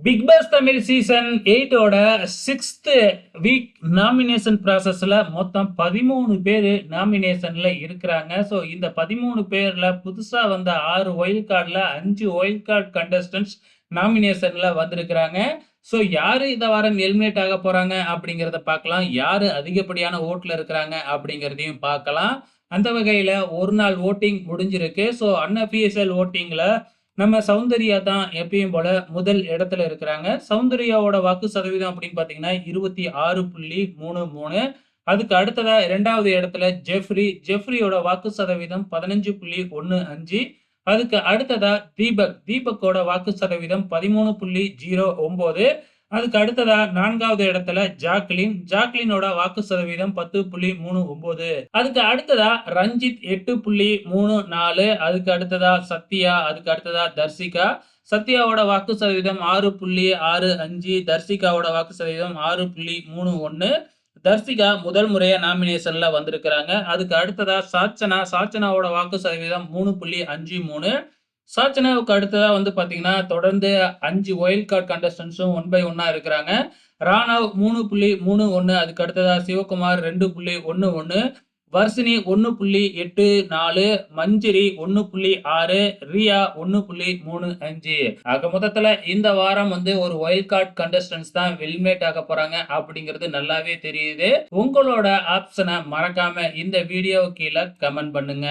Big pass Tamil season 8 ஓட 6th week nomination ப்ராசஸ்ல மொத்தம் 13 பேரு நாமினேஷன்ல இருக்கிறாங்க. ஸோ இந்த 13 பேர்ல புதுசா வந்த 6 ஒயில்ட் கார்டுல 5 ஒயில்ட் கார்டு கண்டஸ்டன்ட்ஸ் நாமினேஷன்ல வந்திருக்கிறாங்க. ஸோ யாரு இந்த வாரம் எலிமினேட் ஆக போறாங்க அப்படிங்கிறத பார்க்கலாம். யாரு அதிகப்படியான ஓட்ல இருக்கிறாங்க அப்படிங்கிறதையும் பார்க்கலாம். அந்த வகையில ஒரு நாள் ஓட்டிங் முடிஞ்சிருக்கு. ஸோ அன்அஃபிஷியல் ஓட்டிங்ல நம்ம சௌந்தர்யா தான் எப்பயும் போல முதல் இடத்துல இருக்கிறாங்க. சௌந்தர்யாவோட வாக்கு சதவீதம் அப்படின்னு பார்த்தீங்கன்னா 26.33. அதுக்கு அடுத்ததா 2வது இடத்துல ஜெஃப்ரியோட வாக்கு சதவீதம் 15.15. அதுக்கு அடுத்ததா தீபக்கோட வாக்கு சதவீதம் 13.09. அதுக்கு அடுத்ததா 4வது இடத்துல ஜாக்லினோட வாக்கு சதவீதம் 10.39. அதுக்கு அடுத்ததா ரஞ்சித் 8.34. அதுக்கு அடுத்ததா சத்யா, அதுக்கு அடுத்ததா தர்சிகா. சத்யாவோட வாக்கு சதவீதம் 6.65. தர்சிகாவோட வாக்கு சதவீதம் 6.31. தர்சிகா முதல் முறையா நாமினேஷன்ல வந்திருக்கிறாங்க. அதுக்கு அடுத்ததா சாச்சனாவோட வாக்கு சதவீதம் 3.53. சாச்சனாவுக்கு அடுத்ததா பாத்தீங்கன்னா தொடர்ந்து 5 ஒயில்ட் கார்டு கண்டஸ்டன்ஸும் 1 by 1 இருக்கிறாங்க. ராணவ் 3.31. அதுக்கு அடுத்ததா சிவகுமார் 2.11. வர்ஷினி 1.84. மஞ்சரி 1.6. ரியா 1.35. ஆக மொத்தத்துல இந்த வாரம் ஒரு ஒயில்ட் கார்டு கண்டஸ்டன்ஸ் தான் எலிமினேட் ஆக போறாங்க அப்படிங்கிறது நல்லாவே தெரியுது. உங்களோட ஆப்ஷனை மறக்காம இந்த வீடியோ கீழே கமெண்ட் பண்ணுங்க.